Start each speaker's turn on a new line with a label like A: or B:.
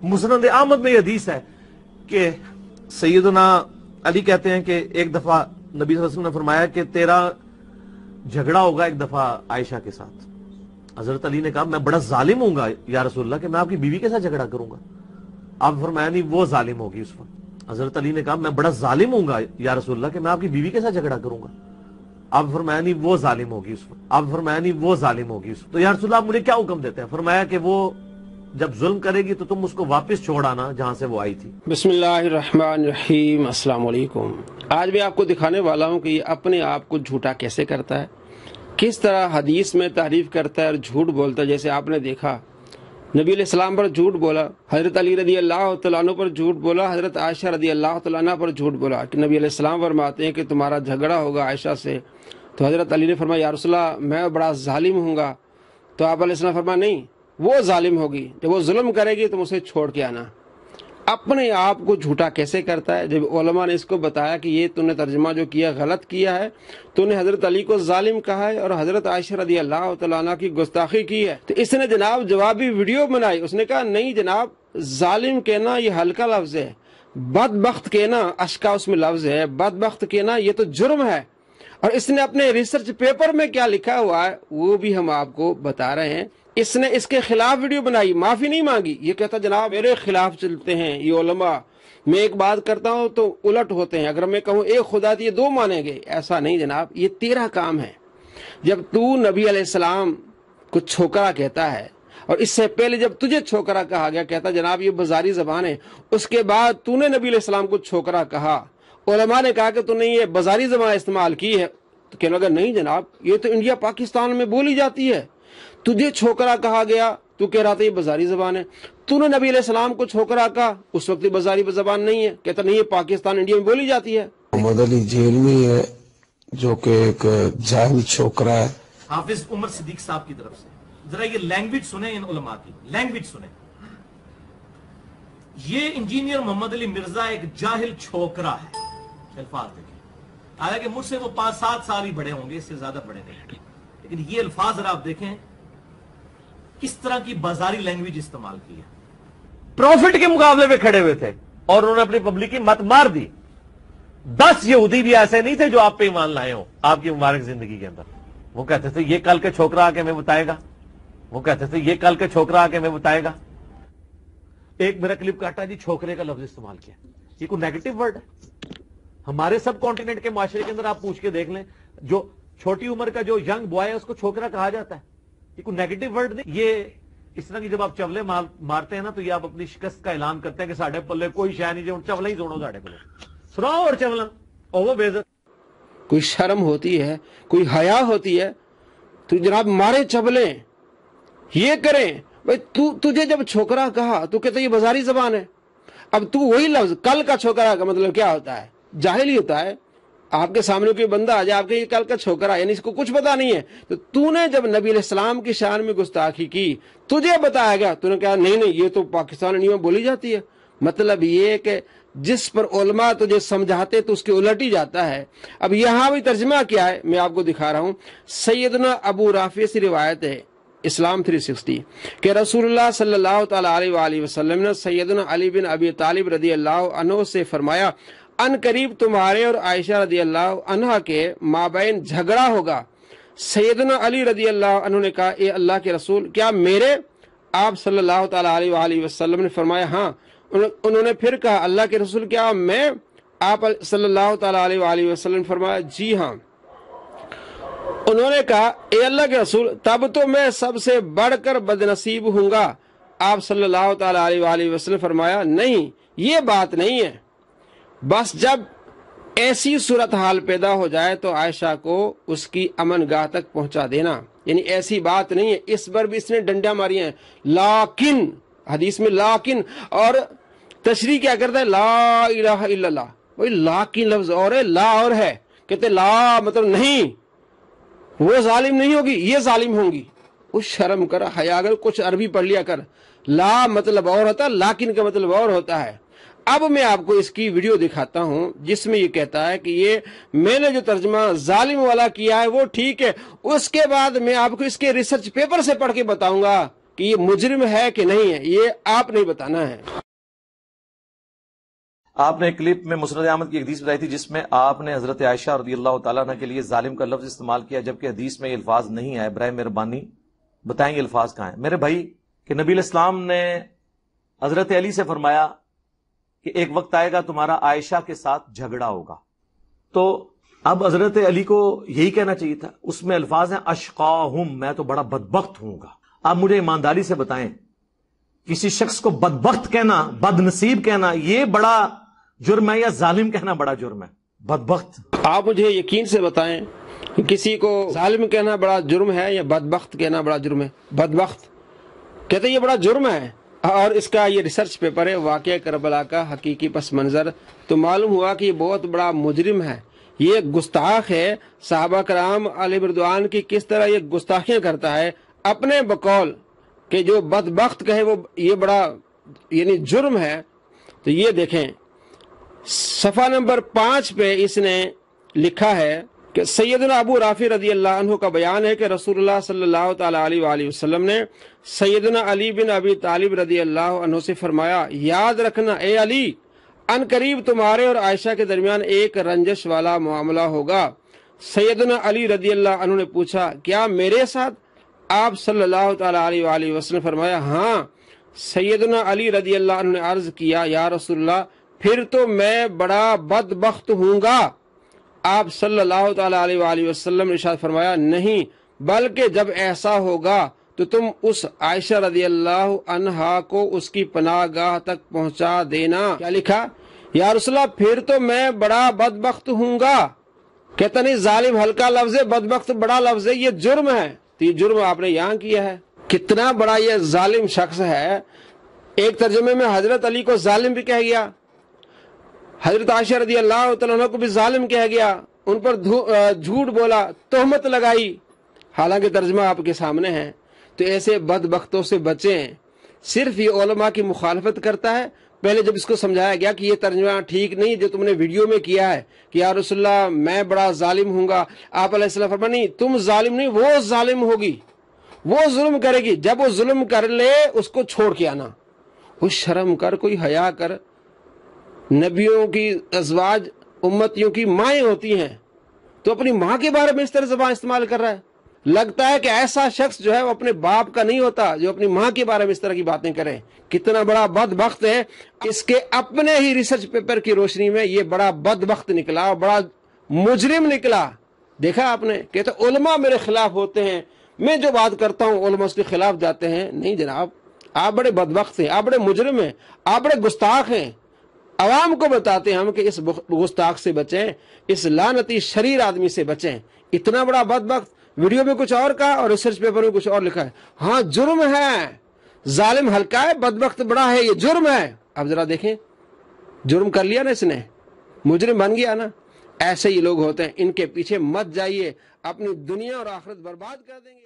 A: मुस्नद अहमद में हदीस है कि सैयदना अली कहते हैं कि एक दफा नबी सल्लल्लाहु अलैहि वसल्लम ने फरमाया कि तेरा झगड़ा होगा एक दफा आयशा के साथ। हजरत अली ने कहा मैं बड़ा जालिम हूंगा या रसूलल्लाह कि मैं आपकी बीवी के साथ झगड़ा करूंगा। आप फरमाया नहीं वो जालिम होगी उस वक्त। हजरत अली ने कहा मैं बड़ा जालिम हूंगा या रसूलल्लाह कि मैं आपकी बीवी के साथ झगड़ा करूंगा। आप फरमाया नहीं वो जालिम होगी उस वक्त। आप फरमाया नहीं वो जालिम होगी उस वक्त। तो या रसूलल्लाह आप मुझे क्या हुक्म देते हैं? फरमाया कि वो जब जुल्म करेगी तो तुम उसको वापस छोड़ आना जहां से वो आई थी।
B: बिस्मिल्लाहिर्रहमानिर्रहीम, अस्सलाम वालेकुम। आज मैं आपको दिखाने वाला हूं कि ये अपने आप को झूठा कैसे करता है, किस तरह हदीस में तारीफ करता है और झूठ बोलता है। जैसे आपने देखा नबी अलैहिस्सलाम पर झूठ बोला, हजरत अली रदी अल्लाह तआला अन्हु पर झूठ बोला, हजरत आयशा रदी अल्लाह तआला अन्हा पर झूठ बोला कि नबी अलैहिस्सलाम फरमाते हैं कि तुम्हारा झगड़ा होगा आयशा से। तो हजरत अली ने फरमाया या रसूलल्लाह मैं बड़ा जालिम हूँगा। तो आप अलैहिस्सलाम फरमाया नहीं वो जालिम होगी, जब वो जुल्म करेगी तुम उसे छोड़ के आना। अपने आप को झूठा कैसे करता है? जब उलमा ने इसको बताया कि ये तूने तर्जमा जो किया गलत किया है, तूने हजरत अली को जालिम कहा है और हजरत आयशा रदी अल्लाह तआला अन्हा की गुस्ताखी की है। तो इसने जनाब जवाबी वीडियो बनाई। उसने कहा नहीं जनाब, जालिम कहना ये हल्का लफ्ज है, बदबख्त कहना अशका उसमें लफ्ज है, बदबख्त कहना ये तो जुर्म है। और इसने अपने रिसर्च पेपर में क्या लिखा हुआ है वो भी हम आपको बता रहे हैं। इसने इसके खिलाफ वीडियो बनाई, माफी नहीं मांगी। ये कहता जनाब मेरे खिलाफ चलते हैं ये उलमा, मैं एक बात करता हूं तो उलट होते हैं, अगर मैं कहूं एक खुदा तो ये दो मानेंगे। ऐसा नहीं जनाब, ये तेरा काम है। जब तू नबी अलैहिस्सलाम को छोकरा कहता है और इससे पहले जब तुझे छोकरा कहा गया, कहता जनाब ये बाजारी जबान है, उसके बाद तूने नबी अलैहिस्सलाम को छोकरा कहा, उलमा ने कहा कि तूने ये बाजारी जबान इस्तेमाल की है, तो कहने लगा नहीं जनाब ये तो इंडिया पाकिस्तान में बोली जाती है। तुझे छोकरा कहा गया, तू कह रहा था ये बाजारी जबान है। तूने नबी अलैहिस्सलाम को छोकरा कहा, उस वक्त बाजारी जबान नहीं है, कहता नहीं ये पाकिस्तान इंडिया में बोली जाती है।
C: मोहम्मद अली जेलवी है जो कि एक जाहिल छोकरा है।
A: हाफिज उमर सिद्दीक साहब की तरफ से जरा ये लैंग्वेज सुने, इन उलमा की लैंग्वेज सुने। ये इंजीनियर मोहम्मद अली मिर्जा एक जाहिल छोकरा है। अल्फाज देखें, हालांकि मुझसे वो 5-7 साल ही बड़े होंगे, इससे ज्यादा बड़े नहीं, लेकिन ये अल्फाज जरा आप देखें किस तरह की बाजारी लैंग्वेज इस्तेमाल की है। प्रॉफिट के मुकाबले में खड़े हुए थे और उन्होंने अपनी पब्लिक की मत मार दी। 10 यहूदी भी ऐसे नहीं थे जो आप पे ईमान लाए हो आपकी मुबारक जिंदगी के अंदर। वो कहते थे ये कल के छोकरा आके मैं बताएगा, वो कहते थे ये कल के छोकरा आके मैं बताएगा। एक मेरा क्लिप काटा जी, छोकरे का लफ्ज इस्तेमाल किया। ये कोई नेगेटिव वर्ड है? हमारे सब कॉन्टिनेंट के माशरे के अंदर आप पूछ के देख लें, जो छोटी उम्र का जो यंग बॉय है उसको छोकरा कहा जाता है। ये कोई नेगेटिव वर्ड नहीं। ये इस तरह की जब आप चवले मारते हैं ना, तो ये आप अपनी शिकस्त का ऐलान करते हैं कि साढ़े पल्ले कोई शय नहीं, जो चवला ही जोड़ो साढ़े पल्ले सुनाओ और चवला वो बेइज्जत।
B: कोई शर्म होती है, कोई हया होती है, तो जनाब मारे चबले ये करें। भाई तुझे जब छोकरा कहा तो कहते ये बाजारी जबान है। अब तू वही लफ्ज कल का छोकरा का मतलब क्या होता है? जाहिल ही होता है। आपके सामने कोई बंदा आ जाए, आपके ये कल का छोकरा यानी इसको कुछ पता नहीं है, तो तूने जब नबी अलैहिस्सलाम की शान में गुस्ताखी की, तुझे बताया गया, तूने कहा नहीं नहीं ये तो पाकिस्तान इंडिया में बोली जाती है। मतलब ये कि जिस पर उलमा तुझे समझाते तो उसके उलट ही जाता है। अब यहां भी तर्जमा क्या है मैं आपको दिखा रहा हूं। सैयदना अबू राफी से रिवायत है इस्लाम 360 कि रसूलुल्लाह सल्लल्लाहु तआला अलैहि वसल्लम ने सैयदना अली बिन अबी तालिब रदी अल्लाह अन्हु से फरमाया अन करीब तुम्हारे और आयशा रदी अल्लाह अन्हा के माबैन झगड़ा होगा। सैयदना अली रदी अल्लाह अन्हु ने कहा ए अल्लाह के रसूल क्या मेरे? आप सल्लल्लाहु तआला अलैहि वसल्लम ने फरमाया हाँ। उन्होंने फिर कहा अल्लाह के रसूल क्या मैं? आप सल्लल्लाहु तआला अलैहि वसल्लम ने फरमाया जी हाँ। उन्होंने कहा ए अल्लाह के रसूल तब तो मैं सबसे बढ़कर बदनसीब हूंगा। आप सल्लल्लाहु तआला अलैहि वसल्लम फरमाया नहीं ये बात नहीं है, बस जब ऐसी सूरत हाल पैदा हो जाए तो आयशा को उसकी अमन गाह तक पहुंचा देना। यानी ऐसी बात नहीं है। इस बार भी इसने डंडा मारी है, लाकिन हदीस में लाकिन, और तशरीह क्या करता है ला इलाहा इल्लल्लाह। वही लाकिन लफ्ज और है, ला और है। कहते ला मतलब नहीं, वो जालिम नहीं होगी, ये जालिम होंगी। वो शर्म कर, हया कर, कुछ अरबी पढ़ लिया कर। ला मतलब और होता है, लाकिन का मतलब और होता है। अब मैं आपको इसकी वीडियो दिखाता हूं जिसमें ये कहता है कि ये मैंने जो तर्जमा जालिम वाला किया है वो ठीक है। उसके बाद मैं आपको इसके रिसर्च पेपर से पढ़ के बताऊंगा کہ یہ مجرم ہے کہ نہیں ہے، یہ آپ نہیں بتانا ہے۔
D: آپ نے ایک کلپ میں مسند احمد کی حدیث بتائی تھی جس میں آپ نے حضرت عائشہ رضی اللہ تعالیٰ عنہ کے لیے ظالم کا لفظ استعمال کیا، جبکہ حدیث میں یہ الفاظ نہیں آئے۔ برائے مہربانی بتائیں یہ الفاظ کہاں ہیں؟ میرے بھائی کہ نبی علیہ السلام نے حضرت علی سے فرمایا کہ ایک وقت آئے گا تمہارا عائشہ کے ساتھ جھگڑا ہوگا، تو اب حضرت علی کو یہی کہنا چاہیے تھا۔ اس میں الفاظ ہیں اشقاہم، میں تو بڑا بدبخت ہوں گا۔ آپ مجھے ایمانداری سے بتائیں، کسی شخص کو بدبخت کہنا، بد نصیب کہنا، یہ بڑا جرم ہے یا ظالم کہنا بڑا جرم ہے؟ بدبخت
B: آپ مجھے یقین سے بتائیں کہ کسی کو ظالم کہنا بڑا جرم ہے یا بدبخت کہنا بڑا جرم ہے؟ بدبخت کہتے ہیں یہ بڑا جرم ہے، اور اس کا یہ ریسرچ پیپر ہے واقعہ کربلا کا حقیقی پس منظر، تو معلوم ہوا کہ یہ بہت بڑا مجرم ہے، یہ گستاخ ہے۔ صحابہ کرام علیہ رضوان کی کس طرح یہ گستاخیاں کرتا ہے اپنے بقول کہ جو بدبخت کہے وہ یہ بڑا یعنی جرم ہے۔ تو یہ دیکھیں صفحہ نمبر 5 پہ اس نے لکھا ہے کہ سیدنا ابو رافع رضی اللہ عنہ کا بیان ہے کہ رسول اللہ صلی اللہ تعالی علیہ وآلہ وسلم نے سیدنا علی بن ابی طالب رضی اللہ عنہ سے فرمایا، یاد رکھنا اے علی، ان قریب تمہارے اور عائشہ کے درمیان ایک رنجش والا معاملہ ہوگا۔ سیدنا علی رضی اللہ عنہ نے پوچھا، کیا میرے ساتھ؟ آپ صلی اللہ تعالی علیہ وآلہ وسلم فرمایا، ہاں۔ سیدنا علی رضی اللہ عنہ نے عرض کیا، یا رسول اللہ، پھر تو میں بڑا بدبخت ہوں گا۔ آپ صلی اللہ تعالی علیہ وآلہ وسلم نے ارشاد فرمایا، نہیں، بلکہ جب ایسا ہوگا تو تم اس عائشہ رضی اللہ عنہا کو اس کی پناہ گاہ تک پہنچا دینا۔ کیا لکھا؟ یا رسول اللہ پھر تو میں بڑا بدبخت ہوں گا۔ کہتا نہیں ظالم ہلکا لفظ ہے، بدبخت بڑا لفظ ہے، یہ جرم ہے۔ تو یہ جرم آپ نے یہاں کیا ہے، کتنا بڑا یہ ظالم شخص ہے۔ ایک ترجمے میں حضرت علی کو ظالم بھی کہہ گیا، حضرت عائشہ رضی اللہ تعالیٰ عنہ کو بھی ظالم کہہ گیا، ان پر جھوٹ بولا، تہمت لگائی، حالانکہ ترجمہ آپ کے سامنے ہے۔ تو ایسے بدبختوں سے بچیں۔ صرف یہ علماء کی مخالفت کرتا ہے۔ پہلے جب اس کو سمجھایا گیا کہ یہ ترجمہ ٹھیک نہیں جو تم نے ویڈیو میں کیا ہے کہ یا رسول اللہ میں بڑا ظالم ہوں گا، آپ علیہ السلام فرمایا نہیں، تم ظالم نہیں، وہ ظالم ہوگی، وہ ظلم کرے گی۔ جب وہ ظلم کر لے اس کو چھوڑ کے آنا، وہ شرم کر، کوئی حیا کر۔ نبیوں کی ازواج امتیوں کی مائیں ہوتی ہیں، تو اپنی ماں کے بارے میں اس طرح زبان استعمال کر رہا ہے۔ لگتا ہے کہ ایسا شخص جو ہے وہ اپنے باپ کا نہیں ہوتا جو اپنی ماں کے بارے میں اس طرح کی باتیں کرے۔ کتنا بڑا بدبخت ہے، اس کے اپنے ہی ریسرچ پیپر کی روشنی میں یہ بڑا بدبخت نکلا، بڑا مجرم نکلا۔ دیکھا آپ نے، کہتے علماء میرے خلاف ہوتے ہیں، میں جو بات کرتا ہوں علماء اس کے خلاف جاتے ہیں۔ نہیں جناب، آپ بڑے بدبخت ہیں، آپ بڑے مجرم ہیں، آپ بڑے گستاخ ہیں۔ عوام کو بتاتے ہیں ہم کہ اس گستاخ سے بچیں، اس لعنتی شریر آدمی سے بچیں۔ اتنا بڑا بدبخت، ویڈیو میں کچھ اور کہا اور ریسرچ پیپر میں کچھ اور لکھا ہے۔ ہاں جرم ہے، ظالم ہلکا ہے، بدبخت بڑا ہے، یہ جرم ہے۔ اب ذرا دیکھیں، جرم کر لیا نا اس نے، مجرم بن گیا نا۔ ایسے ہی لوگ ہوتے ہیں، ان کے پیچھے مت جائیے، اپنی دنیا اور آخرت برباد کر دیں گے۔